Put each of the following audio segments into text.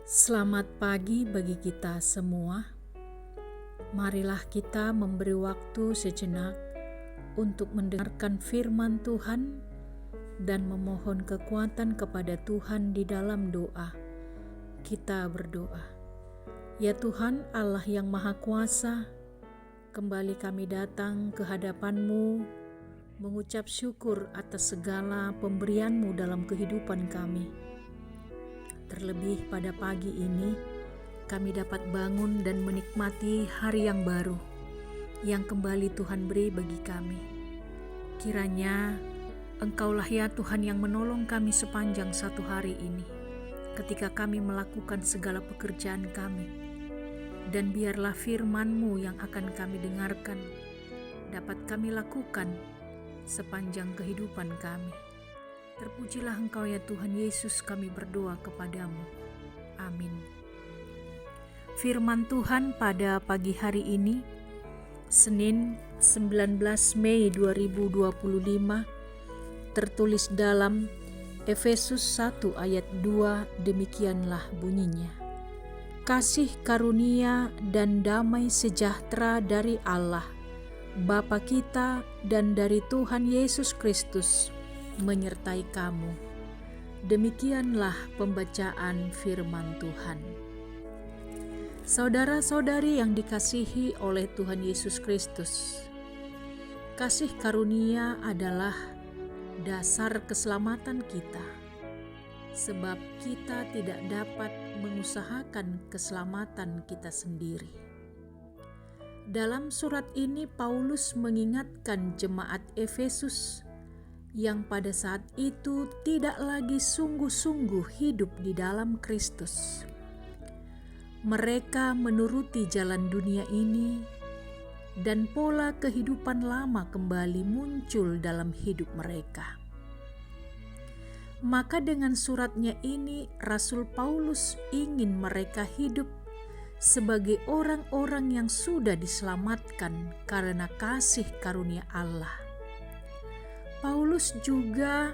Selamat pagi bagi kita semua. Marilah kita memberi waktu sejenak untuk mendengarkan firman Tuhan dan memohon kekuatan kepada Tuhan di dalam doa. Kita berdoa. Ya Tuhan Allah yang Maha Kuasa, kembali kami datang ke hadapan-Mu mengucap syukur atas segala pemberian-Mu dalam kehidupan kami. Terlebih pada pagi ini, kami dapat bangun dan menikmati hari yang baru yang kembali Tuhan beri bagi kami. Kiranya Engkaulah ya Tuhan yang menolong kami sepanjang satu hari ini, ketika kami melakukan segala pekerjaan kami. Dan biarlah firman-Mu yang akan kami dengarkan dapat kami lakukan sepanjang kehidupan kami. Terpujilah Engkau ya Tuhan Yesus, kami berdoa kepadamu. Amin. Firman Tuhan pada pagi hari ini, Senin 19 Mei 2025, tertulis dalam Efesus 1 ayat 2, demikianlah bunyinya. Kasih karunia dan damai sejahtera dari Allah, Bapa kita dan dari Tuhan Yesus Kristus menyertai kamu. Demikianlah pembacaan firman Tuhan. Saudara-saudari yang dikasihi oleh Tuhan Yesus Kristus, kasih karunia adalah dasar keselamatan kita, sebab kita tidak dapat mengusahakan keselamatan kita sendiri. Dalam surat ini Paulus mengingatkan jemaat Efesus yang pada saat itu tidak lagi sungguh-sungguh hidup di dalam Kristus. Mereka menuruti jalan dunia ini, dan pola kehidupan lama kembali muncul dalam hidup mereka. Maka dengan suratnya ini, Rasul Paulus ingin mereka hidup sebagai orang-orang yang sudah diselamatkan karena kasih karunia Allah. Paulus juga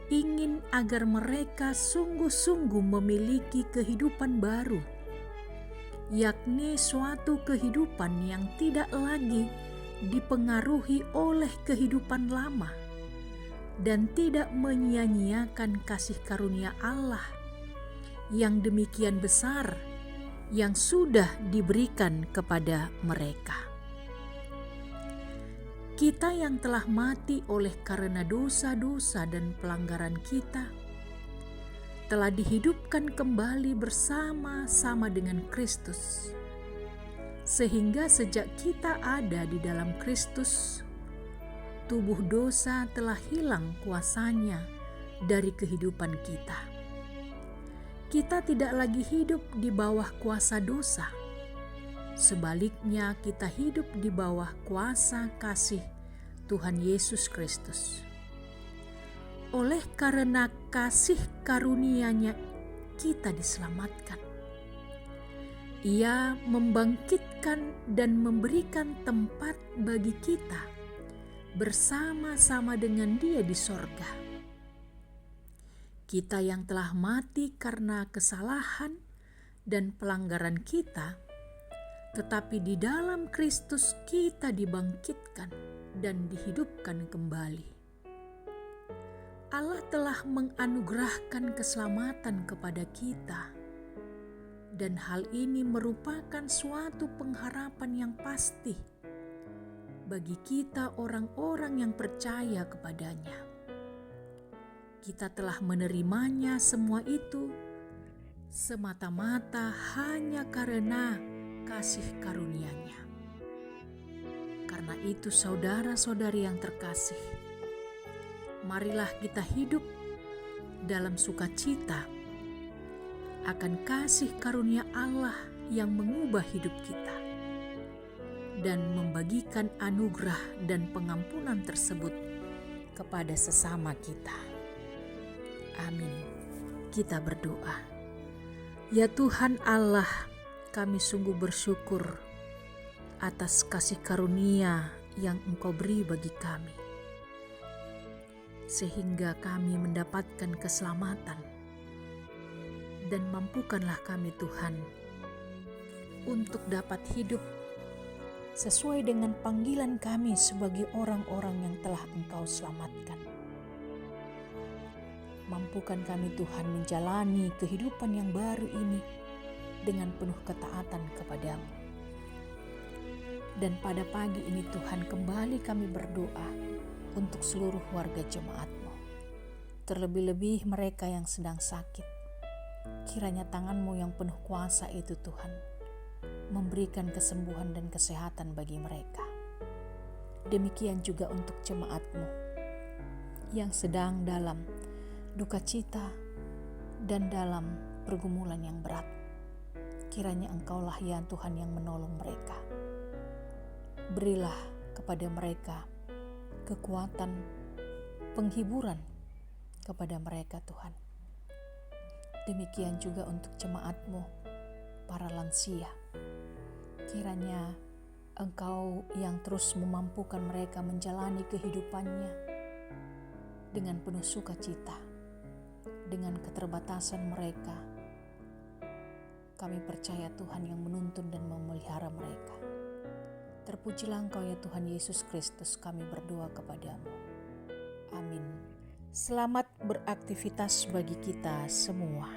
ingin agar mereka sungguh-sungguh memiliki kehidupan baru, yakni suatu kehidupan yang tidak lagi dipengaruhi oleh kehidupan lama dan tidak menyia-nyiakan kasih karunia Allah yang demikian besar yang sudah diberikan kepada mereka. Kita yang telah mati oleh karena dosa-dosa dan pelanggaran kita, telah dihidupkan kembali bersama-sama dengan Kristus. Sehingga sejak kita ada di dalam Kristus, tubuh dosa telah hilang kuasanya dari kehidupan kita. Kita tidak lagi hidup di bawah kuasa dosa. Sebaliknya, kita hidup di bawah kuasa kasih Tuhan Yesus Kristus. Oleh karena kasih karunia-Nya, kita diselamatkan. Ia membangkitkan dan memberikan tempat bagi kita bersama-sama dengan Dia di sorga. Kita yang telah mati karena kesalahan dan pelanggaran kita, tetapi di dalam Kristus kita dibangkitkan dan dihidupkan kembali. Allah telah menganugerahkan keselamatan kepada kita, dan hal ini merupakan suatu pengharapan yang pasti bagi kita orang-orang yang percaya kepadanya. Kita telah menerimanya semua itu semata-mata hanya karena kasih karunia-Nya. Karena itu saudara-saudari yang terkasih, marilah kita hidup dalam sukacita akan kasih karunia Allah yang mengubah hidup kita dan membagikan anugerah dan pengampunan tersebut kepada sesama kita. Amin. Kita berdoa. Ya Tuhan Allah, kami sungguh bersyukur atas kasih karunia yang Engkau beri bagi kami, sehingga kami mendapatkan keselamatan dan mampukanlah kami Tuhan untuk dapat hidup sesuai dengan panggilan kami sebagai orang-orang yang telah Engkau selamatkan. Mampukan kami Tuhan menjalani kehidupan yang baru ini dengan penuh ketaatan kepadamu. Dan pada pagi ini Tuhan, kembali kami berdoa untuk seluruh warga jemaat-Mu. Terlebih-lebih mereka yang sedang sakit. Kiranya tangan-Mu yang penuh kuasa itu Tuhan, memberikan kesembuhan dan kesehatan bagi mereka. Demikian juga untuk jemaat-Mu yang sedang dalam duka cita dan dalam pergumulan yang berat. Kiranya Engkaulah ya Tuhan yang menolong mereka. Berilah kepada mereka kekuatan, penghiburan kepada mereka Tuhan. Demikian juga untuk jemaat-Mu, para lansia. Kiranya Engkau yang terus memampukan mereka menjalani kehidupannya dengan penuh sukacita, dengan keterbatasan mereka. Kami percaya Tuhan yang menuntun dan memelihara mereka. Terpujilah Engkau ya Tuhan Yesus Kristus, kami berdoa kepadamu. Amin. Selamat beraktivitas bagi kita semua.